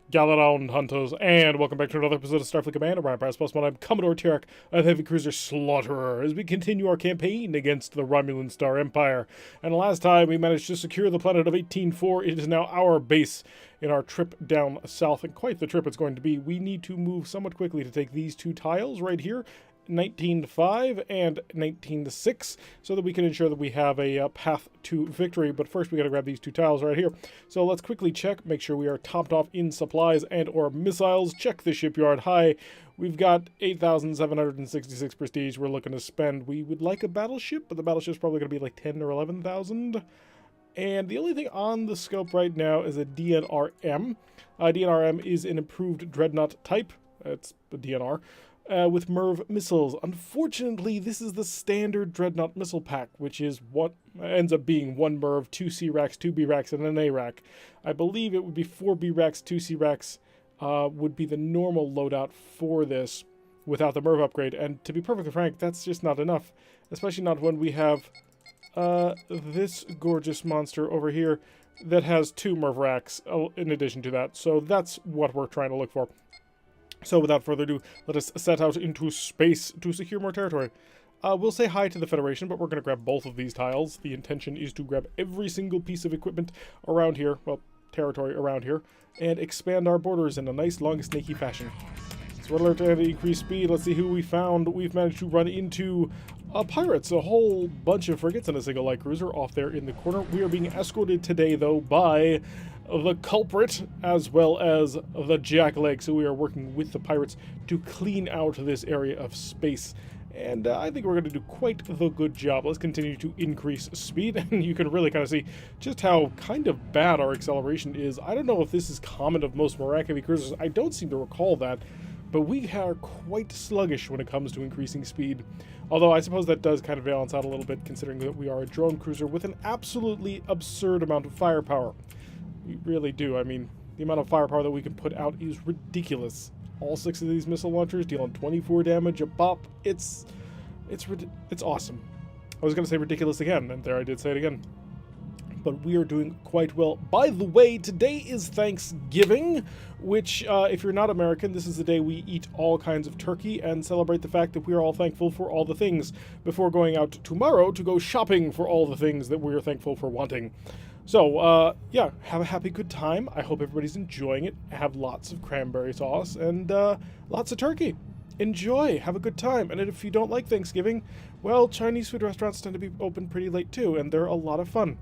Gather round, hunters, and welcome back to another episode of Starfleet Command. Orion Pirates Plus One. I'm Commodore Tirak of Heavy Cruiser Slaughterer as we continue our campaign against the Romulan Star Empire. And last time we managed to secure the planet of 18-4. It is now our base in our trip down south, and quite the trip it's going to be. We need to move somewhat quickly to take these two tiles right here, 19-5 and 19-6, so that we can ensure that we have a path to victory. But first we got to grab these two tiles right here. So let's quickly check, make sure we are topped off in supplies and or missiles. Check the shipyard high. We've got 8,766 prestige we're looking to spend. We would like a battleship, but the battleship's probably going to be like 10 or 11,000. And the only thing on the scope right now is a DNRM. DNRM is an improved dreadnought type. It's a DNR. With MERV missiles. Unfortunately, this is the standard dreadnought missile pack, which is what ends up being 1 MERV, 2 C-racks, 2 B-racks, and an A-rack. I believe it would be 4 B-racks, 2 C-racks would be the normal loadout for this without the MERV upgrade. And to be perfectly frank, that's just not enough. Especially not when we have this gorgeous monster over here that has 2 MERV racks in addition to that. So that's what we're trying to look for. So without further ado, let us set out into space to secure more territory. We'll say hi to the Federation, but we're going to grab both of these tiles. The intention is to grab every single piece of equipment around here, well, territory around here, and expand our borders in a nice, long, snaky fashion. So we're alert to increase speed. Let's see who we found. We've managed to run into pirates, a whole bunch of frigates and a single light cruiser off there in the corner. We are being escorted today, though, by the culprit as well as the jackleg. So we are working with the pirates to clean out this area of space. And I think we're going to do quite the good job. Let's continue to increase speed, and you can really kind of see just how kind of bad our acceleration is. I don't know if this is common of most Heavy cruisers. I don't seem to recall that, but we are quite sluggish when it comes to increasing speed. Although I suppose that does kind of balance out a little bit, considering that we are a drone cruiser with an absolutely absurd amount of firepower. We really do. I mean, the amount of firepower that we can put out is ridiculous. All 6 of these missile launchers dealing 24 damage a pop. It's awesome. I was going to say ridiculous again, and there I did say it again. But we are doing quite well. By the way, today is Thanksgiving, which, if you're not American, this is the day we eat all kinds of turkey and celebrate the fact that we are all thankful for all the things before going out tomorrow to go shopping for all the things that we are thankful for wanting. So, yeah, have a happy good time. I hope everybody's enjoying it. Have lots of cranberry sauce and lots of turkey. Enjoy. Have a good time. And if you don't like Thanksgiving, well, Chinese food restaurants tend to be open pretty late too, and they're a lot of fun.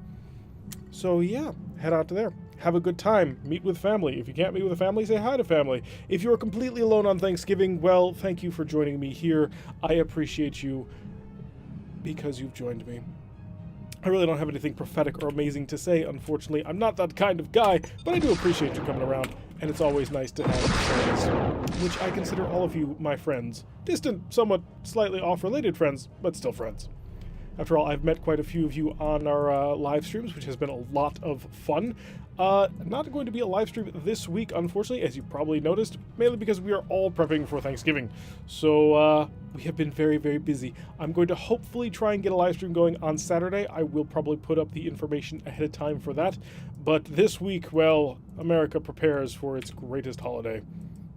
So, yeah, head out to there. Have a good time. Meet with family. If you can't meet with a family, say hi to family. If you are completely alone on Thanksgiving, well, thank you for joining me here. I appreciate you because you've joined me. I really don't have anything prophetic or amazing to say, unfortunately. I'm not that kind of guy, but I do appreciate you coming around, and it's always nice to have friends, which I consider all of you my friends. Distant, somewhat slightly off-related friends, but still friends. After all, I've met quite a few of you on our live streams, which has been a lot of fun. Not going to be a live stream this week, unfortunately, as you probably noticed, mainly because we are all prepping for Thanksgiving. So, we have been very, very busy. I'm going to hopefully try and get a live stream going on Saturday. I will probably put up the information ahead of time for that. But this week, well, America prepares for its greatest holiday.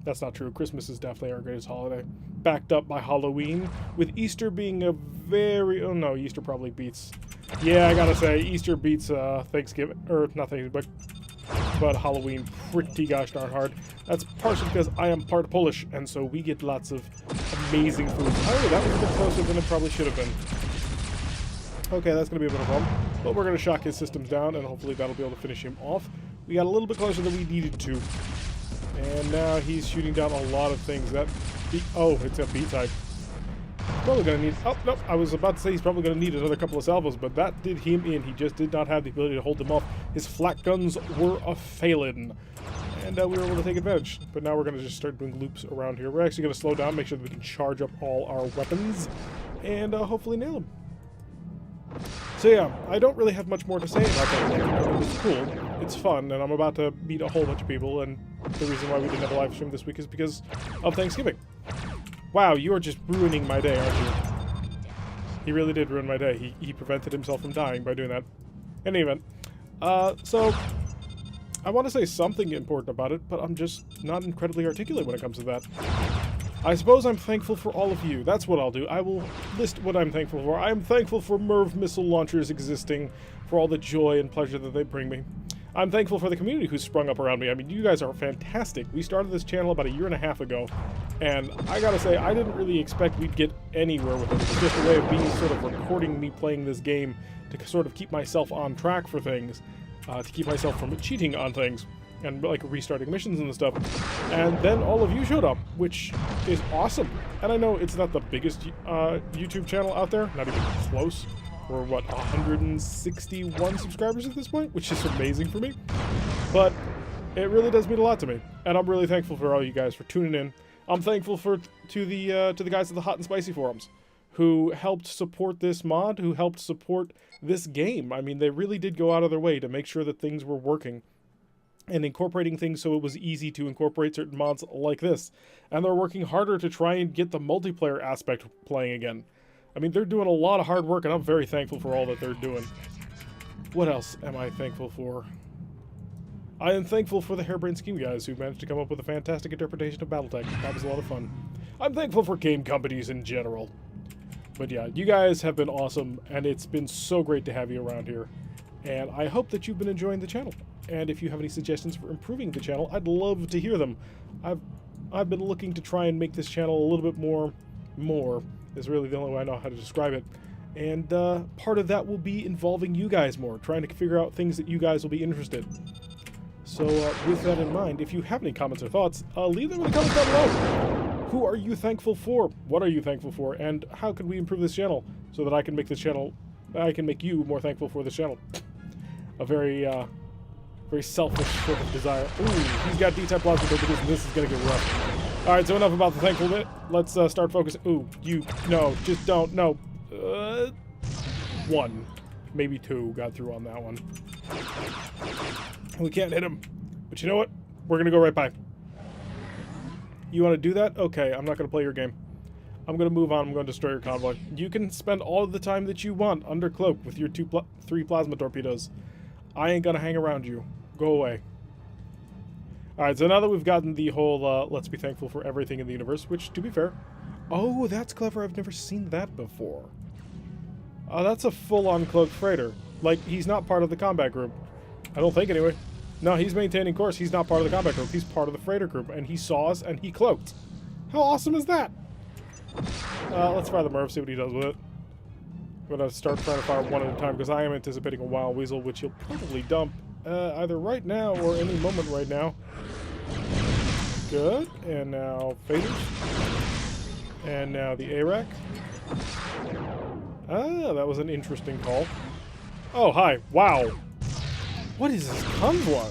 That's not true. Christmas is definitely our greatest holiday. Backed up by Halloween, with Easter being a very... Oh no, Easter probably beats... Yeah, I gotta say, Easter beats Thanksgiving, or not Thanksgiving, but Halloween pretty gosh darn hard. That's partially because I am part Polish, and so we get lots of amazing food. Oh, that was a bit closer than it probably should have been. Okay, that's gonna be a bit of a problem, but we're gonna shock his systems down, and hopefully that'll be able to finish him off. We got a little bit closer than we needed to. And now he's shooting down a lot of things. Oh, it's a B-type. Probably going to need... Oh, no, I was about to say he's probably going to need another couple of salvos, but that did him in. He just did not have the ability to hold them off. His flak guns were a failing. And we were able to take advantage. But now we're going to just start doing loops around here. We're actually going to slow down, make sure that we can charge up all our weapons, and hopefully nail them. So yeah, I don't really have much more to say about that. It's cool, it's fun, and I'm about to meet a whole bunch of people, and the reason why we didn't have a live stream this week is because of Thanksgiving. Wow, you are just ruining my day, aren't you? He really did ruin my day. He prevented himself from dying by doing that. In any event, so I want to say something important about it, but I'm just not incredibly articulate when it comes to that. I suppose I'm thankful for all of you. That's what I'll do. I will list what I'm thankful for. I'm thankful for MIRV missile launchers existing, for all the joy and pleasure that they bring me. I'm thankful for the community who's sprung up around me. I mean, you guys are fantastic. We started this channel about 1.5 years ago, and I gotta say, I didn't really expect we'd get anywhere with it. It's just a way of me sort of recording me playing this game to sort of keep myself on track for things, to keep myself from cheating on things, and like restarting missions and stuff. And then all of you showed up, which is awesome. And I know it's not the biggest YouTube channel out there, not even close. We're, what, 161 subscribers at this point, which is amazing for me. But it really does mean a lot to me, and I'm really thankful for all you guys for tuning in. I'm thankful to the guys at the Hot and Spicy forums, who helped support this mod, who helped support this game. I mean, they really did go out of their way to make sure that things were working and incorporating things so it was easy to incorporate certain mods like this. And they're working harder to try and get the multiplayer aspect playing again. I mean, they're doing a lot of hard work, and I'm very thankful for all that they're doing. What else am I thankful for? I am thankful for the Harebrained Scheme guys who managed to come up with a fantastic interpretation of Battletech. That was a lot of fun. I'm thankful for game companies in general. But yeah, you guys have been awesome, and it's been so great to have you around here. And I hope that you've been enjoying the channel. And if you have any suggestions for improving the channel, I'd love to hear them. I've been looking to try and make this channel a little bit more is really the only way I know how to describe it. And part of that will be involving you guys more, trying to figure out things that you guys will be interested in. So with that in mind, if you have any comments or thoughts, leave them in the comments down below. Who are you thankful for? What are you thankful for? And how can we improve this channel so that I can make you more thankful for this channel? A very selfish sort of desire. Ooh, he's got D-type plasma torpedoes, and this is gonna get rough. Alright, so enough about the thankful bit. Let's start focusing. Ooh, no, just don't, no. 1, maybe 2 got through on that one. We can't hit him. But you know what? We're gonna go right by. You wanna do that? Okay, I'm not gonna play your game. I'm gonna move on. I'm gonna destroy your convoy. You can spend all of the time that you want under cloak with your 3 plasma torpedoes. I ain't gonna hang around you. Go away. Alright, so now that we've gotten the whole, let's be thankful for everything in the universe, which, to be fair... Oh, that's clever. I've never seen that before. That's a full-on cloaked freighter. Like, he's not part of the combat group. I don't think, anyway. No, he's maintaining course. He's not part of the combat group. He's part of the freighter group, and he saw us, and he cloaked. How awesome is that? Let's fire the MIRV, see what he does with it. I'm gonna start trying to fire one at a time, because I am anticipating a wild weasel, which he'll probably dump either right now or any moment right now. Good. And now faders. And now the ARAC. Ah, that was an interesting call. Oh, hi. Wow. What is this convoy?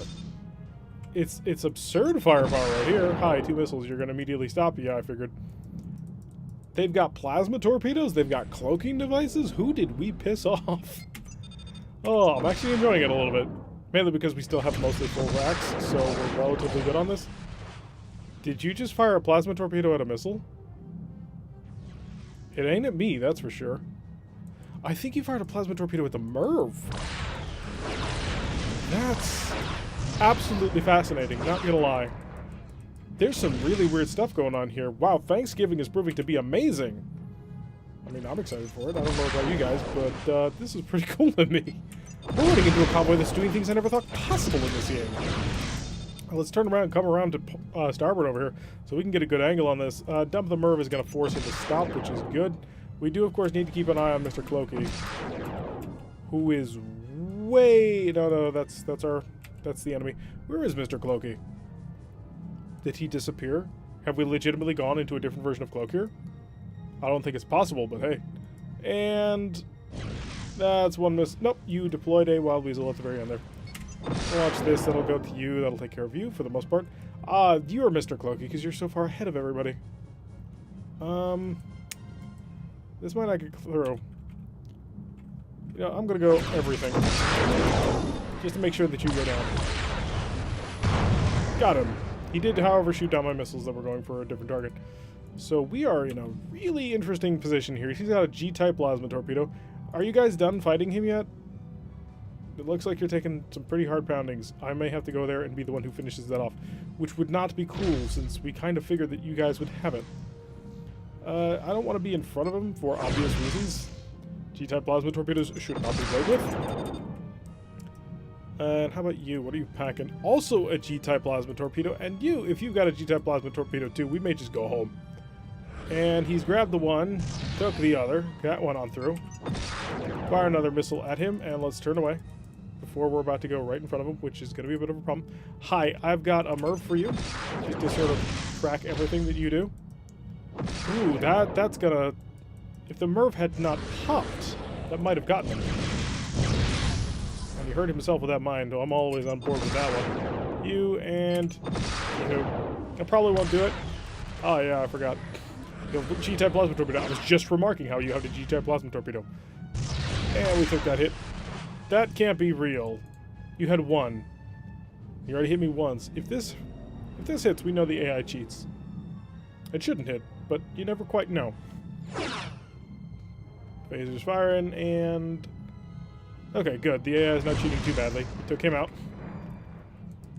It's absurd firepower right here. Hi, 2 missiles. You're gonna immediately stop. Yeah, I figured. They've got plasma torpedoes. They've got cloaking devices. Who did we piss off? Oh, I'm actually enjoying it a little bit. Mainly because we still have mostly full racks, so we're relatively good on this. Did you just fire a plasma torpedo at a missile? It ain't at me, that's for sure. I think you fired a plasma torpedo at the MIRV. That's absolutely fascinating, not gonna lie. There's some really weird stuff going on here. Wow, Thanksgiving is proving to be amazing. I mean, I'm excited for it. I don't know about you guys, but this is pretty cool to me. We're running into a convoy that's doing things I never thought possible in this game. Let's turn around and come around to starboard over here so we can get a good angle on this. Dump the MIRV is going to force him to stop, which is good. We do, of course, need to keep an eye on Mr. Cloaky, who is way... No, that's the enemy. Where is Mr. Cloaky? Did he disappear? Have we legitimately gone into a different version of Cloak here? I don't think it's possible, but hey. And... that's 1 miss. Nope, you deployed a wild weasel at the very end there. Watch this, that'll go to you, that'll take care of you for the most part. You're Mr. Cloaky, because you're so far ahead of everybody. This might not get through. You know, I'm gonna go everything. Just to make sure that you go down. Got him. He did, however, shoot down my missiles that were going for a different target. So we are in a really interesting position here. He's got a G-type plasma torpedo. Are you guys done fighting him yet? It looks like you're taking some pretty hard poundings. I may have to go there and be the one who finishes that off, which would not be cool since we kind of figured that you guys would have it. I don't want to be in front of him for obvious reasons. G-type plasma torpedoes should not be played with. And how about you? What are you packing? Also a G-type plasma torpedo. And you, if you've got a G-type plasma torpedo too, we may just go home. And he's grabbed the one, took the other, got one on through. Fire another missile at him, and let's turn away before we're about to go right in front of him, which is going to be a bit of a problem. Hi, I've got a MIRV for you, just to sort of track everything that you do. Ooh, that's gonna... If the MIRV had not popped, that might have gotten him. And he hurt himself with that mine, though I'm always on board with that one. You and... you. I probably won't do it. Oh yeah, I forgot. G-type plasma torpedo. I was just remarking how you have the G-type plasma torpedo. And we took that hit. That can't be real. You had one. You already hit me once. If this hits, we know the AI cheats. It shouldn't hit, but you never quite know. Phaser's firing, and... Okay, good. The AI is not cheating too badly. Took him out.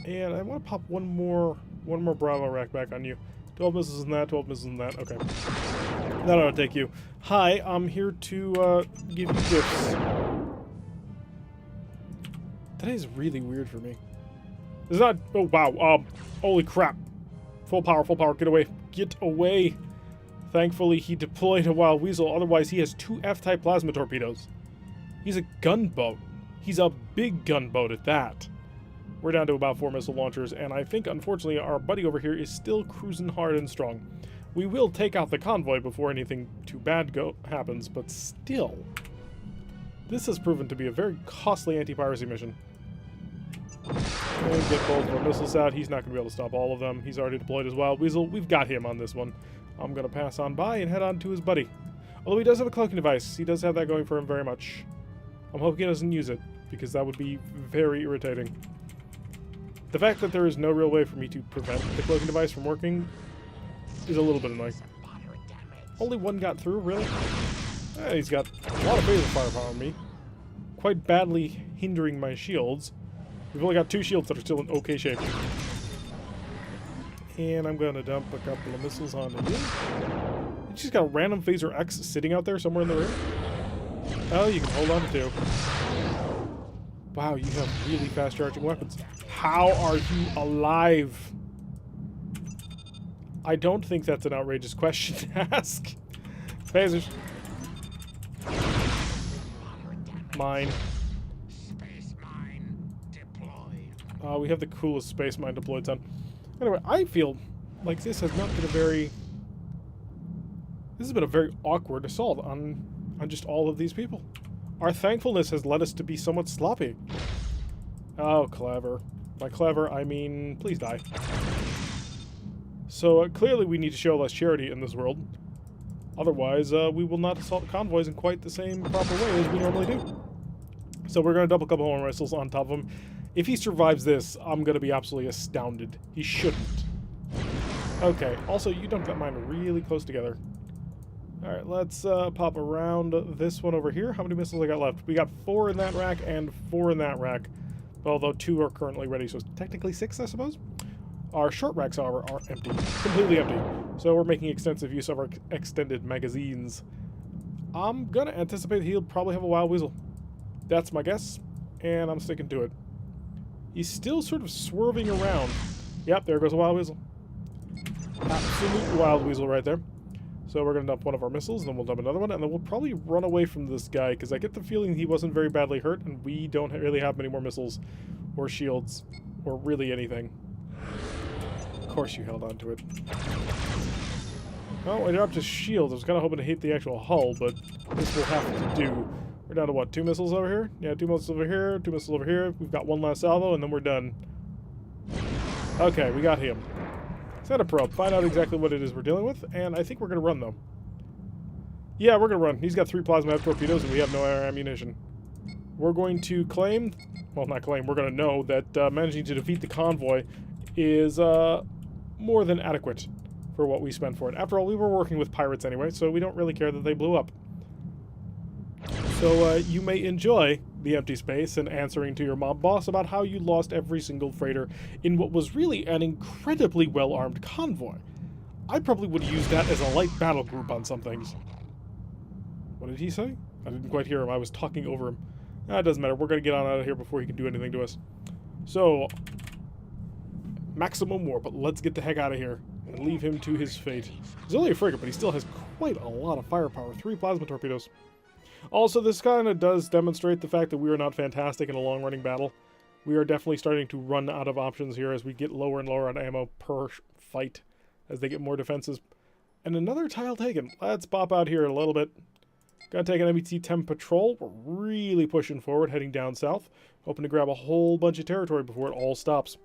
And I want to pop one more Bravo rack back on you. 12 missiles in that, 12 missiles in that. Okay. That ought to take you. Hi, I'm here to give you gifts. That is really weird for me. It's not... Oh, wow. Holy crap. Full power, get away. Get away. Thankfully, he deployed a Wild Weasel. Otherwise, he has 2 F-type plasma torpedoes. He's a gunboat. He's a big gunboat at that. We're down to about 4 missile launchers, and I think, unfortunately, our buddy over here is still cruising hard and strong. We will take out the convoy before anything too bad happens, but still. This has proven to be a very costly anti-piracy mission. And get both of our missiles out. He's not going to be able to stop all of them. He's already deployed his Wild Weasel. We've got him on this one. I'm going to pass on by and head on to his buddy. Although he does have a cloaking device. He does have that going for him very much. I'm hoping he doesn't use it, because that would be very irritating. The fact that there is no real way for me to prevent the cloaking device from working is a little bit annoying. Only one got through, really? He's got a lot of phaser firepower on me. Quite badly hindering my shields. We've only got 2 shields that are still in okay shape. And I'm going to dump a couple of missiles onto you. You just got a random Phaser X sitting out there somewhere in the room. Oh, you can hold on to 2. Wow, you have really fast charging weapons. How are you alive? I don't think that's an outrageous question to ask. Phasers. Mine. Space mine deployed. We have the coolest space mine deployed, son. Anyway, I feel like this has not been a very... This has been a very awkward assault on just all of these people. Our thankfulness has led us to be somewhat sloppy. Oh, clever. By clever, I mean, please die. So, clearly we need to show less charity in this world. Otherwise, we will not assault convoys in quite the same proper way as we normally do. So we're going to double couple more missiles on top of him. If he survives this, I'm going to be absolutely astounded. He shouldn't. Okay, also, you dumped that mine really close together. Alright, let's pop around this one over here. How many missiles I got left? We got 4 in that rack and 4 in that rack. Although 2 are currently ready, so it's technically 6, I suppose? Our short racks, however, are empty. Completely empty. So we're making extensive use of our extended magazines. I'm gonna anticipate he'll probably have a Wild Weasel. That's my guess, and I'm sticking to it. He's still sort of swerving around. Yep, there goes a Wild Weasel. Absolute Wild Weasel right there. So we're going to dump one of our missiles, and then we'll dump another one, and then we'll probably run away from this guy, because I get the feeling he wasn't very badly hurt, and we don't really have many more missiles, or shields, or really anything. Of course you held on to it. Oh, I dropped his shield. I was kind of hoping to hit the actual hull, but this will have to do. We're down to what, 2 missiles over here? Yeah, 2 missiles over here, 2 missiles over here. We've got 1 last salvo, and then we're done. Okay, we got him. Set a probe, find out exactly what it is we're dealing with, and I think we're going to run, though. Yeah, we're going to run. He's got 3 plasma torpedoes, and we have no air ammunition. We're going to claim, well, not claim, we're going to know that managing to defeat the convoy is more than adequate for what we spent for it. After all, we were working with pirates anyway, so we don't really care that they blew up. So you may enjoy the empty space and answering to your mob boss about how you lost every single freighter in what was really an incredibly well-armed convoy. I probably would have used that as a light battle group on some things. What did he say? I didn't quite hear him. I was talking over him. It doesn't matter. We're going to get on out of here before he can do anything to us. So, maximum war, but let's get the heck out of here and leave him to his fate. He's only a frigate, but he still has quite a lot of firepower. 3 plasma torpedoes. Also, this kind of does demonstrate the fact that we are not fantastic in a long-running battle. We are definitely starting to run out of options here as we get lower and lower on ammo per fight as they get more defenses. And another tile taken. Let's pop out here a little bit. Gonna take an MET-10 patrol. We're really pushing forward, heading down south. Hoping to grab a whole bunch of territory before it all stops.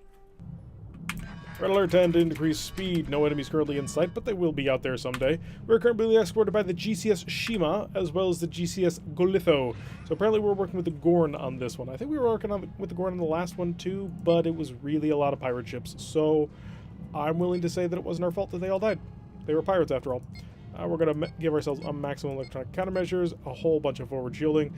Red alert 10 to increase speed. No enemies currently in sight, but they will be out there someday. We're currently escorted by the GCS Shima, as well as the GCS Golitho. So apparently we're working with the Gorn on this one. I think we were working with the Gorn on the last one too, but it was really a lot of pirate ships. So I'm willing to say that it wasn't our fault that they all died. They were pirates after all. We're going to give ourselves a maximum electronic countermeasures, a whole bunch of forward shielding,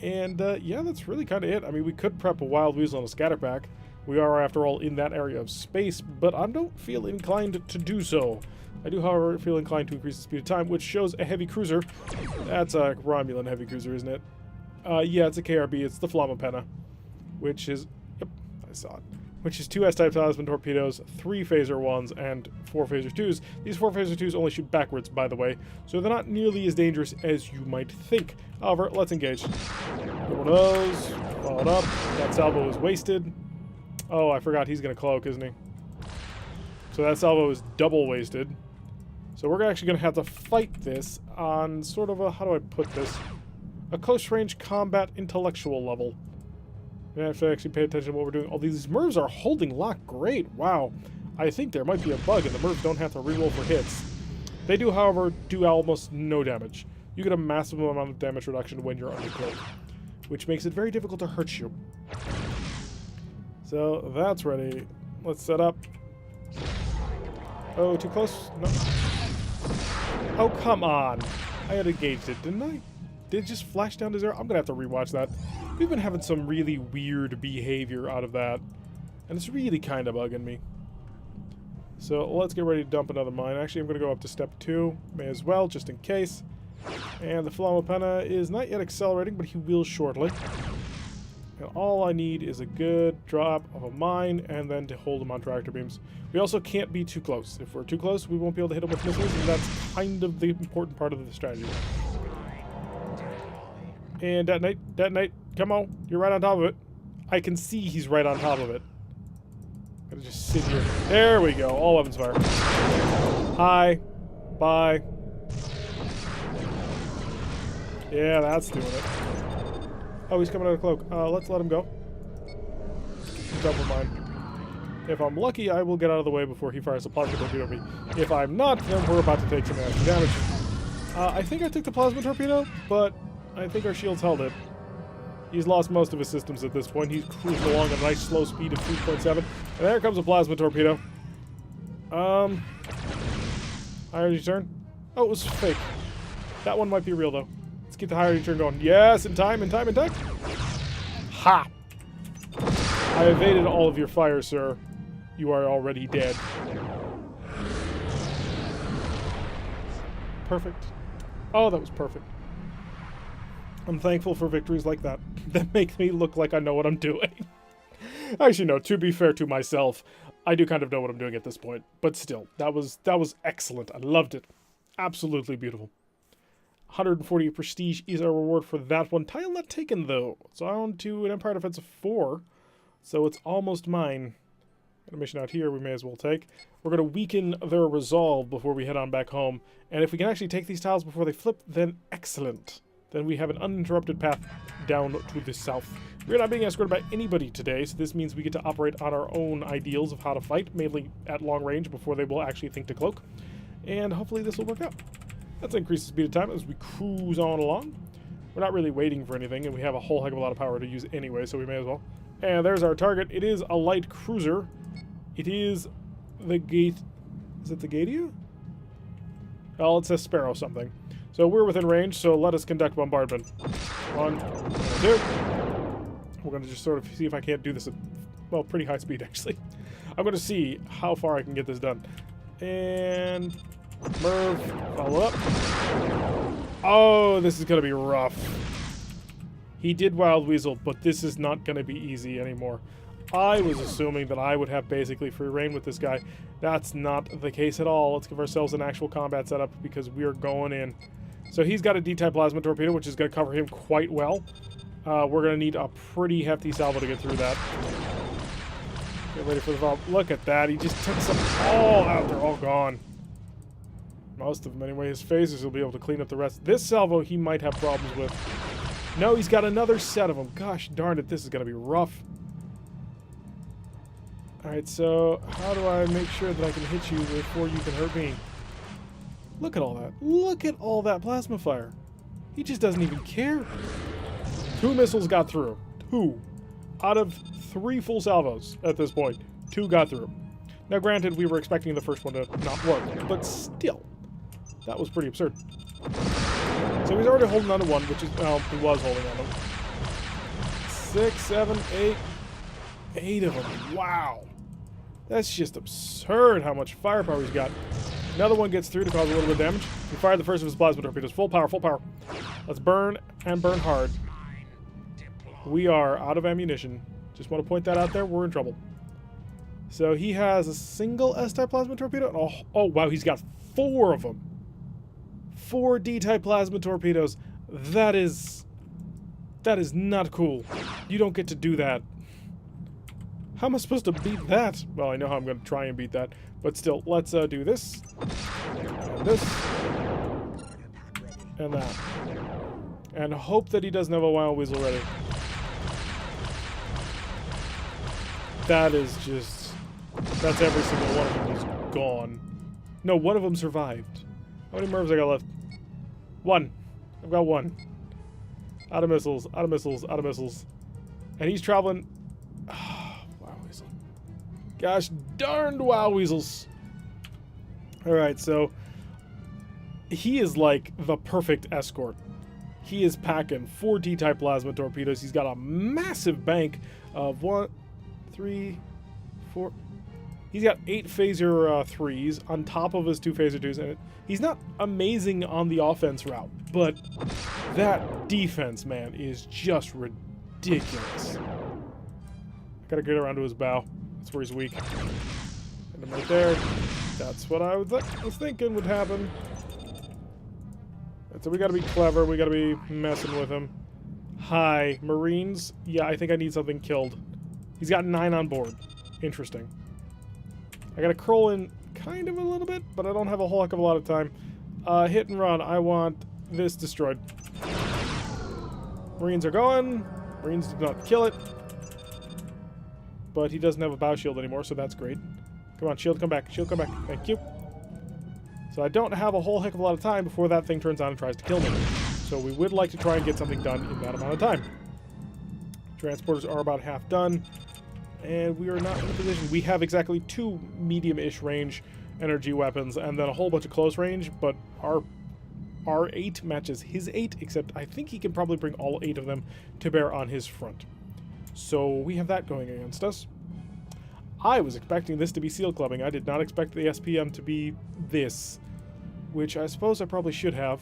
and yeah, that's really kind of it. I mean, we could prep a Wild Weasel and a Scatterpack. We are, after all, in that area of space, but I don't feel inclined to do so. I do, however, feel inclined to increase the speed of time, which shows a heavy cruiser. That's a Romulan heavy cruiser, isn't it? Yeah, it's a KRB. It's the Flammapenna, which is... Yep, I saw it. Which is 2 S-type plasma torpedoes, 3 phaser 1s, and 4 phaser 2s. These 4 phaser 2s only shoot backwards, by the way, so they're not nearly as dangerous as you might think. However, let's engage. One of those, followed up. That salvo is wasted. Oh, I forgot he's going to cloak, isn't he? So that salvo is double wasted. So we're actually going to have to fight this on sort of a, how do I put this? A close-range combat intellectual level. We have to actually pay attention to what we're doing. Oh, these MIRVs are holding lock great. Wow. I think there might be a bug and the MIRVs don't have to reroll for hits. They do, however, do almost no damage. You get a massive amount of damage reduction when you're under cloak, which makes it very difficult to hurt you. So that's ready. Let's set up. Oh, too close? No. Oh, come on. I had engaged it, didn't I? Did it just flash down to 0? I'm going to have to rewatch that. We've been having some really weird behavior out of that, and it's really kind of bugging me. So let's get ready to dump another mine. Actually, I'm going to go up to step 2. May as well, just in case. And the Flammapenna is not yet accelerating, but he will shortly. And all I need is a good drop of a mine, and then to hold him on tractor beams. We also can't be too close. If we're too close, we won't be able to hit him with missiles, and that's kind of the important part of the strategy. And detonate, detonate. Come on, you're right on top of it. I can see he's right on top of it. Gotta just sit here. There we go. All weapons fire. Hi. Bye. Yeah, that's doing it. Oh, he's coming out of cloak. Let's let him go. Double mine. If I'm lucky, I will get out of the way before he fires a plasma torpedo at me. If I'm not, then we're about to take some nasty damage. I think I took the plasma torpedo, but I think our shields held it. He's lost most of his systems at this point. He's cruising along at a nice slow speed of 3.7. And there comes a plasma torpedo. High energy turn. Oh, it was fake. That one might be real, though. Let's get the high energy turn going. Yes, in time, in time, in time. Ha! I evaded all of your fire, sir. You are already dead. Perfect. Oh, that was perfect. I'm thankful for victories like that. That make me look like I know what I'm doing. Actually, no, to be fair to myself, I do kind of know what I'm doing at this point. But still, that was excellent. I loved it. Absolutely beautiful. 140 prestige is our reward for that one. Tile not taken, though. So on to an Empire Defense of 4. So it's almost mine. Got a mission out here we may as well take. We're going to weaken their resolve before we head on back home. And if we can actually take these tiles before they flip, then excellent. Then we have an uninterrupted path down to the south. We're not being escorted by anybody today, so this means we get to operate on our own ideals of how to fight, mainly at long range before they will actually think to cloak. And hopefully this will work out. Let's increase the speed of time as we cruise on along. We're not really waiting for anything, and we have a whole heck of a lot of power to use anyway, so we may as well. And there's our target. It is a light cruiser. It is the Gate... Is it the Gatia? Oh, it says Sparrow something. So we're within range, so let us conduct bombardment. 1, 2. We're going to just sort of see if I can't do this at, well, pretty high speed, actually. I'm going to see how far I can get this done. And Merv, follow up. Oh, this is going to be rough. He did Wild Weasel, but this is not going to be easy anymore. I was assuming that I would have basically free reign with this guy. That's not the case at all. Let's give ourselves an actual combat setup because we are going in. So he's got a D-type plasma torpedo, which is going to cover him quite well. We're going to need a pretty hefty salvo to get through that. Get ready for the valve. Look at that. He just took some all out. They're all gone. Most of them anyway. His phasers will be able to clean up the rest. This salvo he might have problems with. No, he's got another set of them. Gosh darn it, this is going to be rough. Alright, so how do I make sure that I can hit you before you can hurt me? Look at all that. Look at all that plasma fire. He just doesn't even care. 2 missiles got through. 2. Out of 3 full salvos at this point. 2 got through. Now granted, we were expecting the first one to not work, but still. That was pretty absurd. So he's already holding on to 1, which is, well, he was holding on to 6, 7, 8. 8 of them. Wow. That's just absurd how much firepower he's got. Another one gets through to cause a little bit of damage. He fired the first of his plasma torpedoes. Full power, full power. Let's burn and burn hard. We are out of ammunition. Just want to point that out there. We're in trouble. So he has a single S-type plasma torpedo. Oh, wow, he's got 4 of them. 4 D-type plasma torpedoes. That is not cool. You don't get to do that. How am I supposed to beat that? Well, I know how I'm going to try and beat that. But still, let's do this. And this. And that. And hope that he doesn't have a Wild Weasel ready. That is just... That's every single one of them is gone. No, one of them survived. How many Mervs I got left? 1. I've got 1. Out of missiles, out of missiles, out of missiles. And he's traveling... Wow Weasel. Gosh darned Wow Weasels. Alright, so... He is like the perfect escort. He is packing 4 D-type plasma torpedoes. He's got a massive bank of 1, 3, 4... He's got 8 phaser 3s on top of his 2 phaser 2s, and he's not amazing on the offense route, but that defense, man, is just ridiculous. Gotta get around to his bow. That's where he's weak. And him right there. That's what I was thinking would happen. So we gotta be clever. We gotta be messing with him. Hi, Marines. Yeah, I think I need something killed. He's got 9 on board. Interesting. I gotta curl in kind of a little bit, but I don't have a whole heck of a lot of time. Hit and run. I want this destroyed. Marines are going. Marines did not kill it. But he doesn't have a bow shield anymore, so that's great. Come on, shield, come back. Shield, come back. Thank you. So I don't have a whole heck of a lot of time before that thing turns on and tries to kill me. So we would like to try and get something done in that amount of time. Transporters are about half done. And we are not in a position. We have exactly 2 medium-ish range energy weapons and then a whole bunch of close range, but our 8 matches his 8, except I think he can probably bring all 8 of them to bear on his front. So we have that going against us. I was expecting this to be seal clubbing. I did not expect the SPM to be this, which I suppose I probably should have.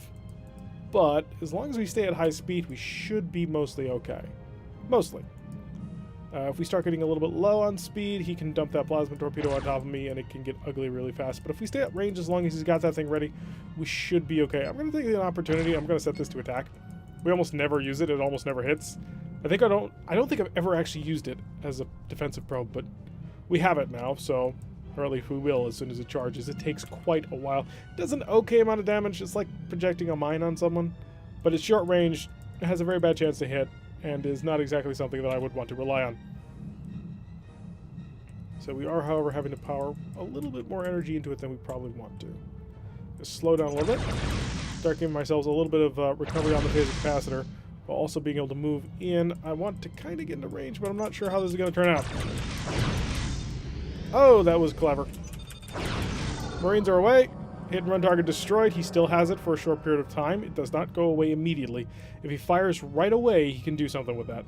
But as long as we stay at high speed, we should be mostly okay. Mostly. If we start getting a little bit low on speed, he can dump that plasma torpedo on top of me, and it can get ugly really fast. But if we stay at range, as long as he's got that thing ready, we should be okay. I'm going to take an opportunity. I'm going to set this to attack. We almost never use it. It almost never hits. I don't think I've ever actually used it as a defensive probe, but we have it now, so... Or at least we will as soon as it charges. It takes quite a while. It does an okay amount of damage. It's like projecting a mine on someone. But it's short range. It has a very bad chance to hit. And is not exactly something that I would want to rely on. So we are, however, having to power a little bit more energy into it than we probably want to. Just slow down a little bit. Start giving ourselves a little bit of recovery on the phaser capacitor, while also being able to move in. I want to kind of get into range, but I'm not sure how this is going to turn out. Oh, that was clever. Marines are away. Hit and run target destroyed. He still has it for a short period of time. It does not go away immediately. If he fires right away, he can do something with that.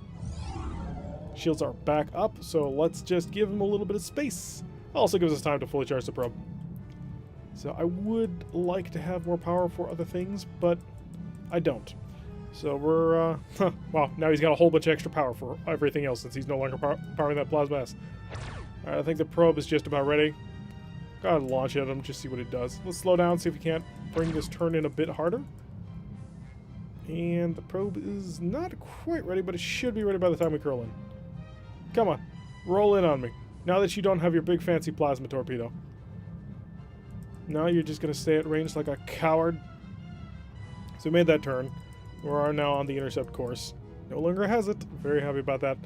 Shields are back up, so let's just give him a little bit of space. Also gives us time to fully charge the probe. So I would like to have more power for other things, but I don't. So we're, well, now he's got a whole bunch of extra power for everything else since he's no longer powering that plasma S. Alright, I think the probe is just about ready. Gotta launch at him, just see what it does. Let's slow down, see if we can't bring this turn in a bit harder. And the probe is not quite ready, but it should be ready by the time we curl in. Come on, roll in on me. Now that you don't have your big fancy plasma torpedo. Now you're just gonna stay at range like a coward. So we made that turn. We are now on the intercept course. No longer has it. Very happy about that.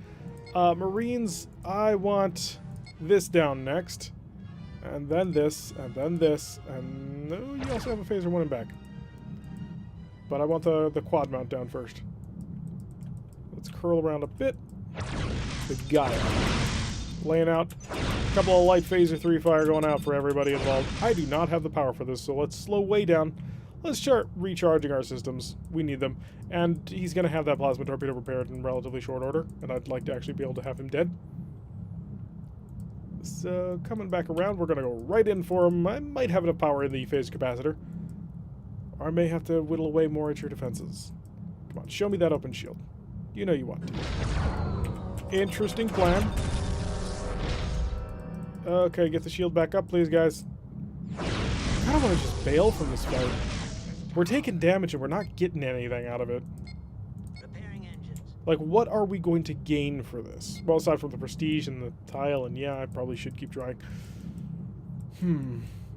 Marines, I want this down next. And then this, and then this, and you also have a phaser 1 and back. But I want the quad mount down first. Let's curl around a bit. We got it. Laying out a couple of light phaser 3 fire going out for everybody involved. I do not have the power for this, so let's slow way down. Let's start recharging our systems. We need them. And he's going to have that plasma torpedo repaired in relatively short order, and I'd like to actually be able to have him dead. So, coming back around, we're going to go right in for him. I might have enough power in the phase capacitor. Or I may have to whittle away more at your defenses. Come on, show me that open shield. You know you want to. Interesting plan. Okay, get the shield back up, please, guys. I kind of want to just bail from this fight. We're taking damage and we're not getting anything out of it. Repairing engines. Like, what are we going to gain for this? Well, aside from the prestige and the tile, and yeah, I probably should keep trying.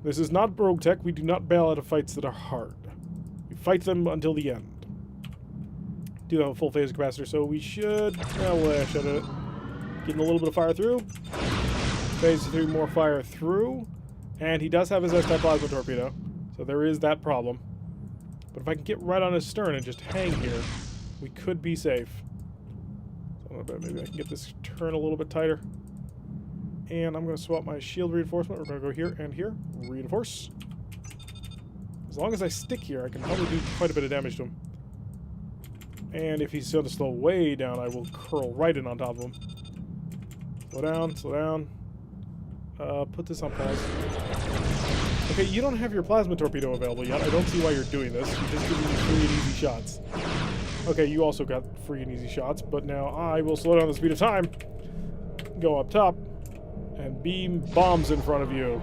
This is not rogue tech. We do not bail out of fights that are hard. We fight them until the end. Do have a full phase capacitor, so we should... Well, we'll shut it. Getting a little bit of fire through. Phase 3 more fire through. And he does have his S-type plasma torpedo, so there is that problem. But if I can get right on his stern and just hang here, we could be safe. So maybe I can get this turn a little bit tighter. And I'm going to swap my shield reinforcement. We're going to go here and here. Reinforce. As long as I stick here, I can probably do quite a bit of damage to him. And if he's going to slow way down, I will curl right in on top of him. Slow down, slow down. Put this on pause. Okay, you don't have your plasma torpedo available yet. I don't see why you're doing this. You're just giving me free and easy shots. Okay, you also got free and easy shots, but now I will slow down the speed of time. Go up top. And beam bombs in front of you.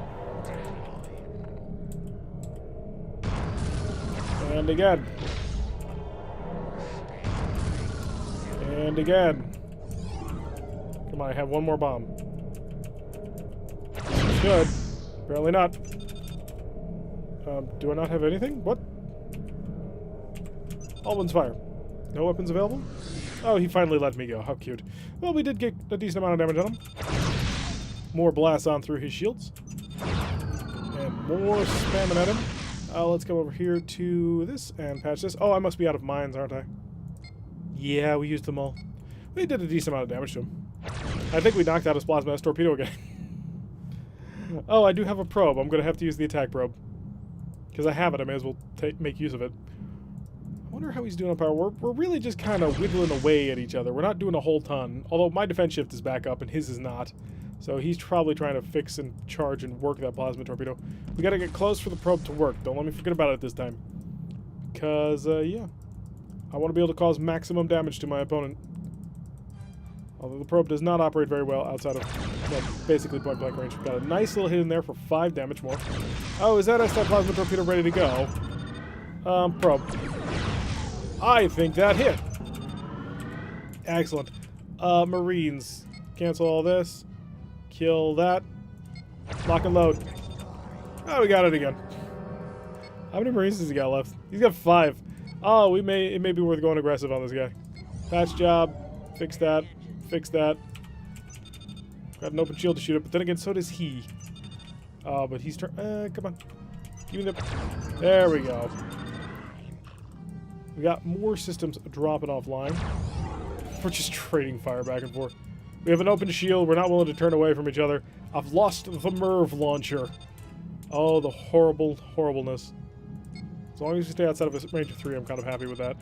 And again. And again. Come on, I have one more bomb. Should. Apparently not. Do I not have anything? What? All ones fire. No weapons available? Oh, he finally let me go. How cute. Well, we did get a decent amount of damage on him. More blasts on through his shields. And more spamming at him. Let's come over here to this and patch this. Oh, I must be out of mines, aren't I? Yeah, we used them all. We did a decent amount of damage to him. I think we knocked out his plasma S torpedo again. Oh, I do have a probe. I'm going to have to use the attack probe. Because I have it, I may as well make use of it. I wonder how he's doing on power. We're really just kind of whittling away at each other. We're not doing a whole ton. Although my defense shift is back up and his is not. So he's probably trying to fix and charge and work that plasma torpedo. We got to get close for the probe to work. Don't let me forget about it this time. Because, yeah. I want to be able to cause maximum damage to my opponent. Although the probe does not operate very well outside of, well, basically point-blank range. We've got a nice little hit in there for 5 damage more. Oh, is that S-type plasma torpedo ready to go? Probe. I think that hit. Excellent. Marines. Cancel all this. Kill that. Lock and load. Oh, we got it again. How many Marines does he got left? He's got 5. Oh, it may be worth going aggressive on this guy. Patch job. Fix that. Fix that. Got an open shield to shoot it, but then again, so does he. But he's come on. Give me the... There we go. We got more systems dropping offline. We're just trading fire back and forth. We have an open shield. We're not willing to turn away from each other. I've lost the MIRV launcher. Oh, the horrible horribleness. As long as you stay outside of a range of 3, I'm kind of happy with that.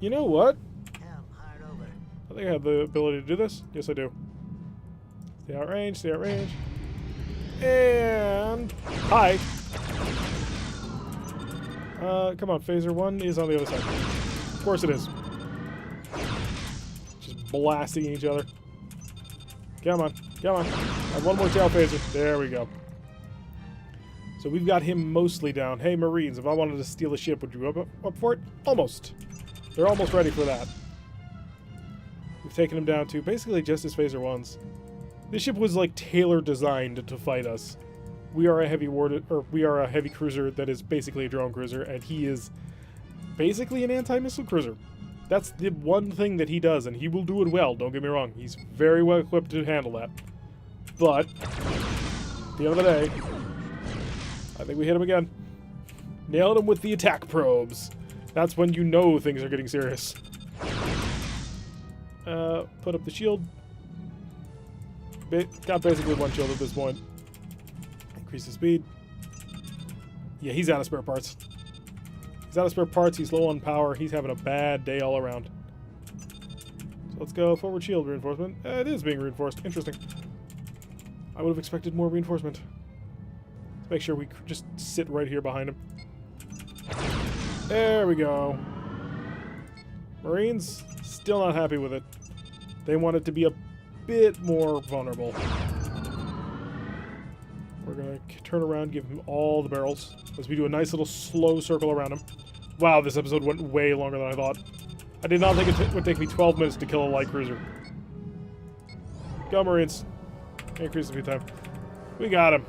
You know what? think I have the ability to do this. Yes, I do. Stay out range, stay out range. And... Hi! Come on, phaser 1 is on the other side. Of course it is. Just blasting each other. Come on, come on. I have one more tail phaser. There we go. So we've got him mostly down. Hey, Marines, if I wanted to steal a ship, would you go up for it? Almost. They're almost ready for that. We've taken him down to basically just his phaser 1s. This ship was like tailor designed to fight us. We are a heavy cruiser that is basically a drone cruiser, and he is basically an anti-missile cruiser. That's the one thing that he does, and he will do it well, don't get me wrong. He's very well equipped to handle that. But, at the end of the day, I think we hit him again. Nailed him with the attack probes. That's when you know things are getting serious. Put up the shield. Got basically one shield at this point. Increase the speed. Yeah, he's out of spare parts. He's out of spare parts, he's low on power, he's having a bad day all around. So let's go forward shield reinforcement. It is being reinforced. Interesting. I would have expected more reinforcement. Let's make sure we just sit right here behind him. There we go. Marines, still not happy with it. They want it to be a bit more vulnerable. We're going to turn around, give him all the barrels as we do a nice little slow circle around him. Wow, this episode went way longer than I thought. I did not think it would take me 12 minutes to kill a light cruiser. Go, Marines. Increase the speed time. We got him.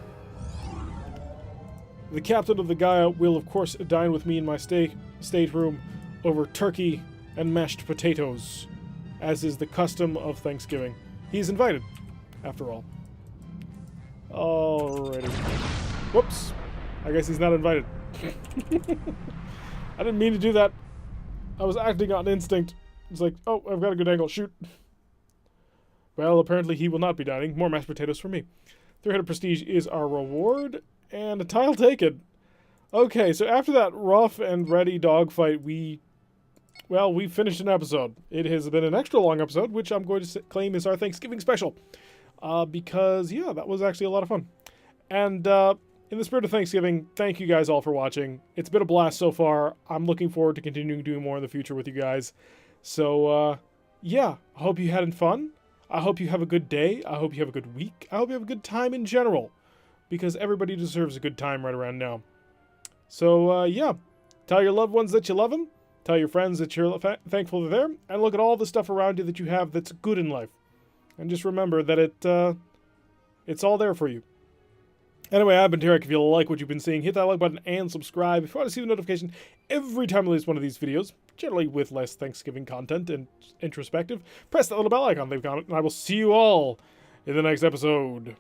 The captain of the Gaia will, of course, dine with me in my stateroom over turkey and mashed potatoes, as is the custom of Thanksgiving. He's invited, after all. Alrighty. Whoops. I guess he's not invited. I didn't mean to do that. I was acting on instinct. It's like, oh, I've got a good angle. Shoot. Well, apparently he will not be dining. More mashed potatoes for me. 300 prestige is our reward, and a tile taken. Okay, so after that rough and ready dogfight, we finished an episode. It has been an extra long episode, which I'm going to claim is our Thanksgiving special. Because, yeah, that was actually a lot of fun. And in the spirit of Thanksgiving, thank you guys all for watching. It's been a blast so far. I'm looking forward to continuing doing more in the future with you guys. So, yeah, I hope you had fun. I hope you have a good day. I hope you have a good week. I hope you have a good time in general. Because everybody deserves a good time right around now. So, yeah, tell your loved ones that you love them. Tell your friends that you're thankful they're there. And look at all the stuff around you that you have that's good in life. And just remember that it's all there for you. Anyway, I've been Tarek. If you like what you've been seeing, hit that like button and subscribe. If you want to see the notification every time I release one of these videos, generally with less Thanksgiving content and introspective, press that little bell icon, leave a comment, and I will see you all in the next episode.